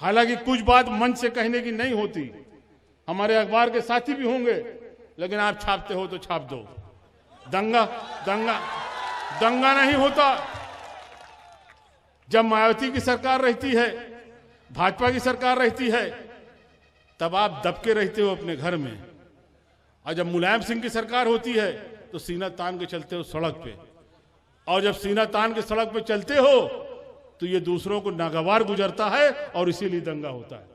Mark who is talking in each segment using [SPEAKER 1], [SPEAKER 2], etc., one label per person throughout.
[SPEAKER 1] हालांकि कुछ बात मंच से कहने की नहीं होती, हमारे अखबार के साथी भी होंगे, लेकिन आप छापते हो तो छाप दो। दंगा दंगा दंगा नहीं होता। जब मायावती की सरकार रहती है, भाजपा की सरकार रहती है, तब आप दबके रहते हो अपने घर में, और जब मुलायम सिंह की सरकार होती है तो सीना तान के चलते हो सड़क पे, और जब सीना तान के सड़क पे चलते हो तो ये दूसरों को नागवार गुजरता है और इसीलिए दंगा होता है।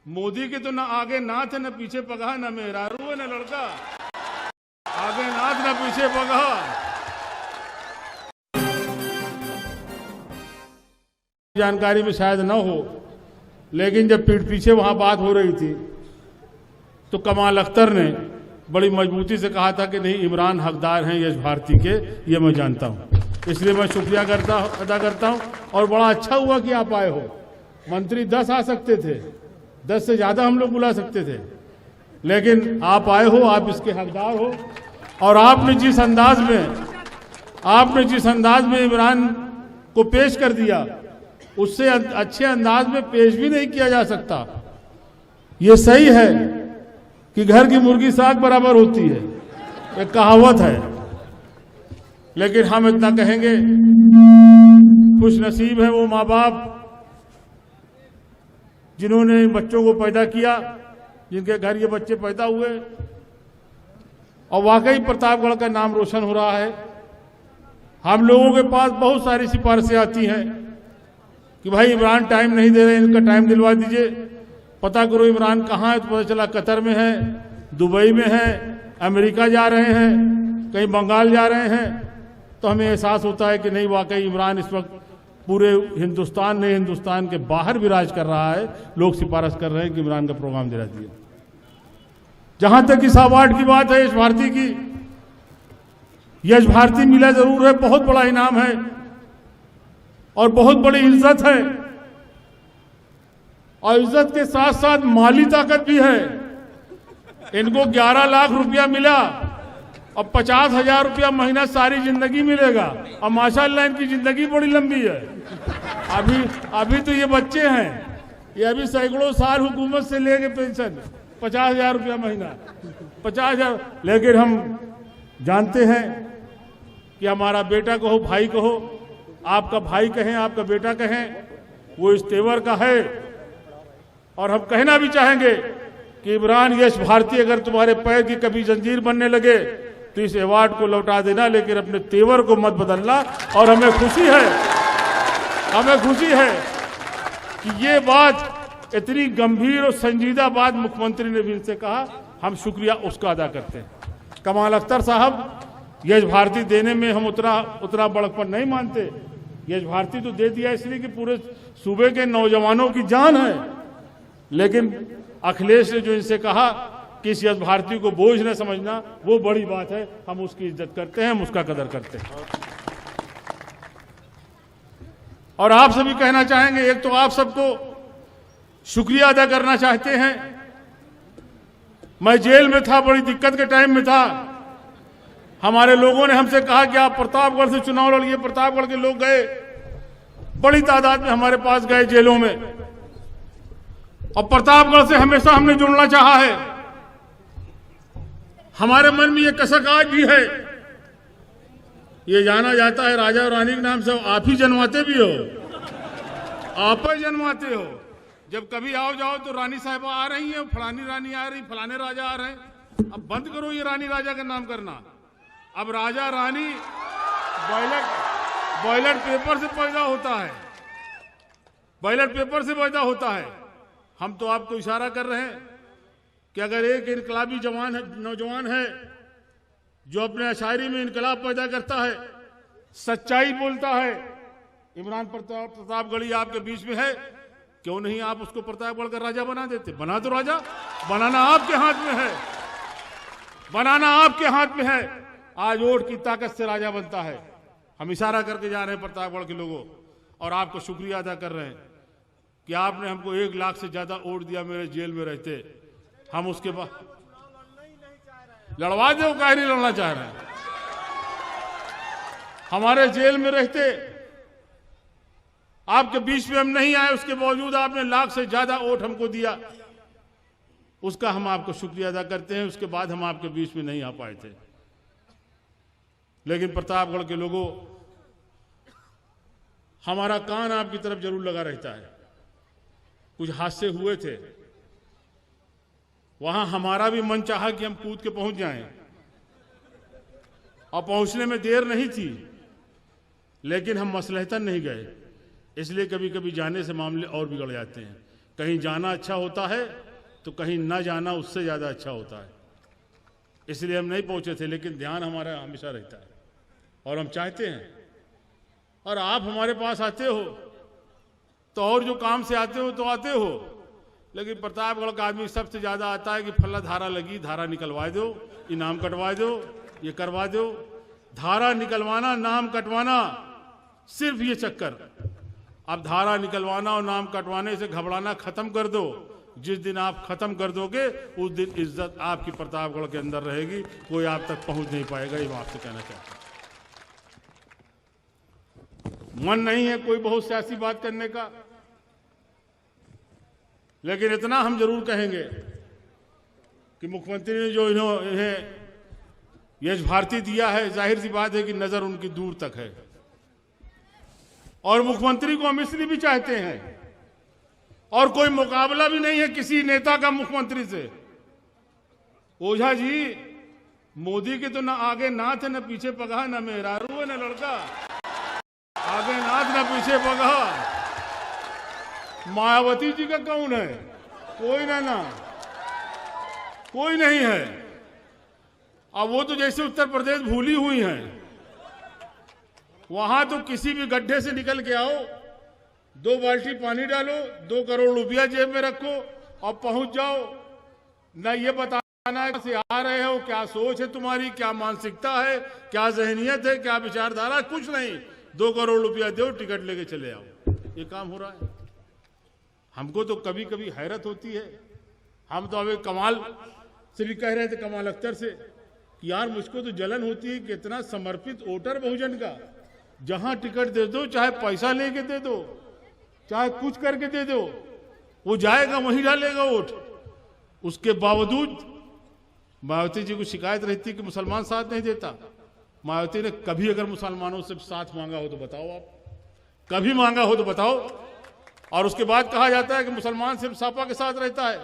[SPEAKER 1] मोदी के तो ना आगे नाथ है, ना पीछे पगहा, ना मेहरारू है, ना लड़का। आगे नाथ ना पीछे पगहा। जानकारी में शायद ना हो, लेकिन जब पीठ पीछे वहां बात हो रही थी तो कमाल अख्तर ने बड़ी मजबूती से कहा था कि नहीं, इमरान हकदार हैं यश भारती के, ये मैं जानता हूं। इसलिए मैं शुक्रिया अदा करता हूं, और बड़ा अच्छा हुआ कि आप आए हो। मंत्री 10 आ सकते थे, 10 से ज्यादा हम लोग बुला सकते थे, लेकिन आप आए हो, आप इसके हकदार हो। और आपने जिस अंदाज में इमरान को पेश कर दिया, उससे अच्छे अंदाज में पेश भी नहीं किया जा सकता। ये सही है कि घर की मुर्गी साग बराबर होती है, एक कहावत है, लेकिन हम इतना कहेंगे, खुश नसीब है वो माँ बाप जिन्होंने बच्चों को पैदा किया, जिनके घर ये बच्चे पैदा हुए, और वाकई प्रतापगढ़ का नाम रोशन हो रहा है। हम लोगों के पास बहुत सारी सिफारिशें आती हैं कि भाई इमरान टाइम नहीं दे रहे, इनका टाइम दिलवा दीजिए, पता करो इमरान कहाँ है। तो पता चला कतर में है, दुबई में है, अमेरिका जा रहे हैं, कहीं बंगाल जा रहे हैं। तो हमें एहसास होता है कि नहीं, वाकई इमरान इस वक्त पूरे हिंदुस्तान नहीं, हिंदुस्तान के बाहर भी राज कर रहा है। लोग सिफारिश कर रहे हैं कि इमरान का प्रोग्राम दिला दिया। जहां तक इस अवार्ड की बात है, यश भारती की, यश भारती मिला जरूर है, बहुत बड़ा इनाम है और बहुत बड़ी इज्जत है, और इज्जत के साथ साथ माली ताकत भी है। इनको 11 लाख रुपया मिला और 50,000 रुपया महीना सारी जिंदगी मिलेगा, और माशाल्लाह इनकी जिंदगी बड़ी लंबी है। अभी तो ये बच्चे हैं, ये अभी सैकड़ों साल हुकूमत से लेके पेंशन 50,000 रुपया महीना, 50,000। लेकिन हम जानते हैं कि हमारा बेटा कहो, भाई कहो, आपका भाई कहें, आपका बेटा कहें, वो इस तेवर का है। और हम कहना भी चाहेंगे कि इमरान यश भारती, अगर तुम्हारे पैर की कभी जंजीर बनने लगे तो इस अवार्ड को लौटा देना, लेकिन अपने तेवर को मत बदलना। और हमें खुशी है कि ये बात, इतनी गंभीर और संजीदा बात मुख्यमंत्री ने भी इनसे कहा, हम शुक्रिया उसका अदा करते हैं। कमाल अख्तर साहब, यश भारती देने में हम उतना बड़कपन नहीं मानते। यश भारती तो दे दिया इसलिए कि पूरे सूबे के नौजवानों की जान है, लेकिन अखिलेश ने जो इनसे कहा कि इस यश भारती को बोझ न समझना, वो बड़ी बात है। हम उसकी इज्जत करते हैं, हम उसका कदर करते हैं। और आपसे भी कहना चाहेंगे, एक तो आप सबको शुक्रिया अदा करना चाहते हैं। मैं जेल में था, बड़ी दिक्कत के टाइम में था। हमारे लोगों ने हमसे कहा कि आप प्रतापगढ़ से चुनाव लड़िए। प्रतापगढ़ के लोग गए, बड़ी तादाद में हमारे पास गए जेलों में, और प्रतापगढ़ से हमेशा हमने जुड़ना चाहा है। हमारे मन में ये कसक आज भी है। ये जाना जाता है राजा और रानी के नाम से, आप ही जन्माते भी हो, आप ही जन्माते हो। जब कभी आओ जाओ तो रानी साहिबा आ रही हैं, फलानी रानी आ रही, फलाने राजा आ रहे हैं। अब बंद करो ये रानी राजा का नाम करना। अब राजा रानी बैलेट पेपर से पैदा होता है, बैलेट पेपर से पैदा होता है। हम तो आपको इशारा कर रहे हैं कि अगर एक इनकलाबी नौजवान है जो अपने शायरी में इनकलाब पैदा करता है, सच्चाई बोलता है, इमरान प्रतापगढ़ी आपके बीच में है, क्यों नहीं आप उसको प्रतापगढ़ का राजा बना देते? बना दो राजा, बनाना आपके हाथ में है, बनाना आपके हाथ में है। आज वोट की ताकत से राजा बनता है। हम इशारा करके जा रहे हैं प्रतापगढ़ के लोगों, और आपको शुक्रिया अदा कर रहे हैं कि आपने हमको 1 लाख से ज्यादा वोट दिया मेरे जेल में रहते। हम उसके बाद लड़वा दे, काहे नहीं लड़ना चाह रहे हैं। हमारे जेल में रहते आपके बीच में हम नहीं आए, उसके बावजूद आपने लाख से ज्यादा वोट हमको दिया, उसका हम आपको शुक्रिया अदा करते हैं। उसके बाद हम आपके बीच में नहीं आ पाए थे, लेकिन प्रतापगढ़ के लोगों, हमारा कान आपकी तरफ जरूर लगा रहता है। कुछ हादसे हुए थे, वहां हमारा भी मन चाहा कि हम कूद के पहुंच जाएं, और पहुंचने में देर नहीं थी, लेकिन हम मसलहतन नहीं गए। इसलिए कभी कभी जाने से मामले और बिगड़ जाते हैं। कहीं जाना अच्छा होता है तो कहीं ना जाना उससे ज़्यादा अच्छा होता है। इसलिए हम नहीं पहुंचे थे, लेकिन ध्यान हमारा हमेशा रहता है और हम चाहते हैं। और आप हमारे पास आते हो तो, और जो काम से आते हो तो आते हो, लेकिन प्रतापगढ़ का आदमी सबसे ज़्यादा आता है कि फला धारा लगी, धारा निकलवा दो, इनाम कटवा दो, ये करवा दो। धारा निकलवाना, नाम कटवाना, सिर्फ ये चक्कर। अब धारा निकलवाना और नाम कटवाने से घबराना खत्म कर दो। जिस दिन आप खत्म कर दोगे उस दिन इज्जत आपकी प्रतापगढ़ के अंदर रहेगी, कोई आप तक पहुंच नहीं पाएगा। ये मैं आपसे कहना चाहता हूं। मन नहीं है कोई बहुत सियासी बात करने का, लेकिन इतना हम जरूर कहेंगे कि मुख्यमंत्री ने जो इन्हें यश भारती दिया है, जाहिर सी बात है कि नजर उनकी दूर तक है, और मुख्यमंत्री को हम इसलिए भी चाहते हैं। और कोई मुकाबला भी नहीं है किसी नेता का मुख्यमंत्री से। ओझा जी, मोदी के तो ना आगे नाथ है, ना पीछे पगहा, ना मेहरारू है, ना लड़का। आगे नाथ ना पीछे पगहा। मायावती जी का कौन है? कोई ना कोई नहीं है। अब वो तो जैसे उत्तर प्रदेश भूली हुई हैं। वहां तो किसी भी गड्ढे से निकल के आओ, 2 बाल्टी पानी डालो, 2 करोड़ रुपया जेब में रखो और पहुंच जाओ। ना ये बताना है से आ रहे हो, क्या सोच है तुम्हारी, क्या मानसिकता है, क्या जहनियत है, क्या विचारधारा, कुछ नहीं। 2 करोड़ रुपया दो, टिकट लेके चले आओ। ये काम हो रहा है। हमको तो कभी कभी हैरत होती है। हम तो अभी कमाल से भी कह रहे थे, कमाल अख्तर से, कि यार मुझको तो जलन होती है कि इतना समर्पित वोटर बहुजन का, जहां टिकट दे दो, चाहे पैसा लेके दे दो, चाहे कुछ करके दे दो, वो जाएगा वहीं डालेगा वोट। उसके बावजूद मायावती जी को शिकायत रहती कि मुसलमान साथ नहीं देता। मायावती ने कभी अगर मुसलमानों से साथ मांगा हो तो बताओ, आप कभी मांगा हो तो बताओ। और उसके बाद कहा जाता है कि मुसलमान सिर्फ सपा के साथ रहता है।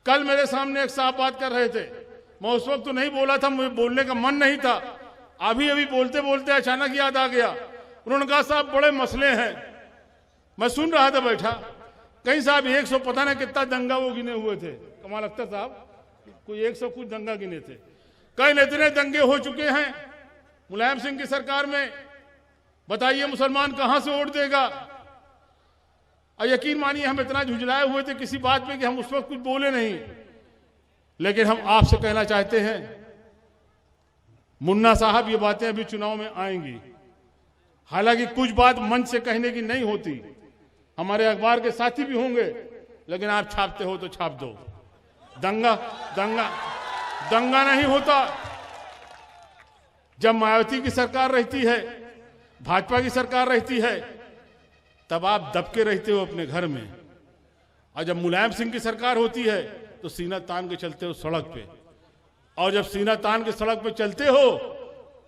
[SPEAKER 1] कल मेरे सामने एक साहब बात कर रहे थे, मैं उस वक्त तो नहीं बोला था, मुझे बोलने का मन नहीं था। अभी बोलते बोलते अचानक याद आ गया। उन्होंने कहा साहब बड़े मसले हैं। मैं सुन रहा था बैठा, कहीं साहब 100 पता नहीं कितना दंगा वो गिने हुए थे, कमाल अख्तर साहब, कोई 100 कुछ दंगा गिने थे। कई इतने दंगे हो चुके हैं मुलायम सिंह की सरकार में, बताइए मुसलमान कहां से वोट देगा। और यकीन मानिए हम इतना झुंझलाए हुए थे किसी बात पे कि हम उस वक्त कुछ बोले नहीं। लेकिन हम आपसे कहना चाहते हैं, मुन्ना साहब ये बातें अभी चुनाव में आएंगी। हालांकि कुछ बात मंच से कहने की नहीं होती, हमारे अखबार के साथी भी होंगे, लेकिन आप छापते हो तो छाप दो। दंगा दंगा दंगा नहीं होता। जब मायावती की सरकार रहती है, भाजपा की सरकार रहती है, तब आप दबके रहते हो अपने घर में, और जब मुलायम सिंह की सरकार होती है तो सीना तान के चलते हो सड़क पे। और जब सीना तान के सड़क पे चलते हो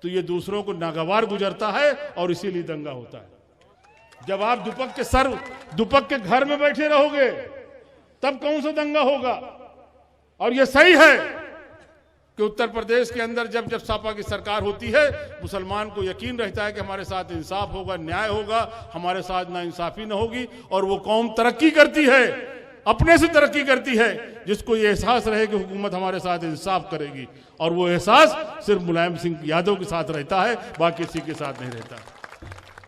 [SPEAKER 1] तो ये दूसरों को नागवार गुजरता है, और इसीलिए दंगा होता है। जब आप दुपक के घर में बैठे रहोगे तब कौन सा दंगा होगा। और ये सही है कि उत्तर प्रदेश के अंदर जब जब सपा की सरकार होती है, मुसलमान को यकीन रहता है कि हमारे साथ इंसाफ होगा, न्याय होगा, हमारे साथ नाइंसाफी न होगी। और वो कौम तरक्की करती है, अपने से तरक्की करती है, जिसको ये एहसास रहे कि हुकूमत हमारे साथ इंसाफ करेगी। और वो एहसास सिर्फ मुलायम सिंह यादव के साथ रहता है, बाकी किसी के साथ नहीं रहता।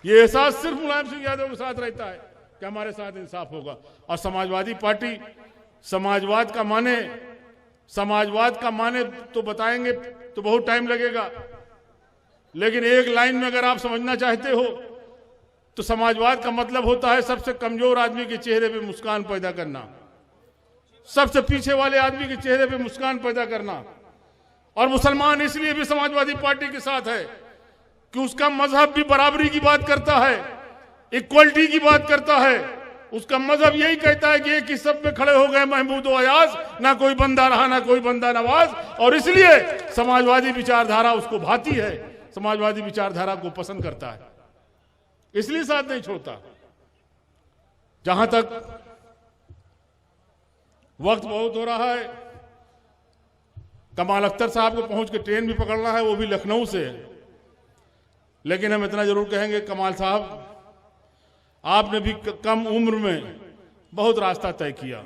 [SPEAKER 1] ये एहसास सिर्फ मुलायम सिंह यादव के साथ रहता है कि हमारे साथ इंसाफ होगा। और समाजवादी पार्टी समाजवाद का माने तो बताएंगे तो बहुत टाइम लगेगा, लेकिन एक लाइन में अगर आप समझना चाहते हो तो समाजवाद का मतलब होता है सबसे कमजोर आदमी के चेहरे पे मुस्कान पैदा करना, सबसे पीछे वाले आदमी के चेहरे पे मुस्कान पैदा करना। और मुसलमान इसलिए भी समाजवादी पार्टी के साथ है कि उसका मजहब भी बराबरी की बात करता है, इक्वलिटी की बात करता है। उसका मजहब यही कहता है कि एक ही सब में खड़े हो गए महमूद और अयाज, ना कोई बंदा रहा ना कोई बंदा नवाज, और इसलिए समाजवादी विचारधारा उसको भाती है, समाजवादी विचारधारा को पसंद करता है, इसलिए साथ नहीं छोड़ता। जहां तक वक्त बहुत हो रहा है, कमाल अख्तर साहब को पहुंच के ट्रेन भी पकड़ना है, वो भी लखनऊ से, लेकिन हम इतना जरूर कहेंगे कमाल साहब, आपने भी कम उम्र में बहुत रास्ता तय किया।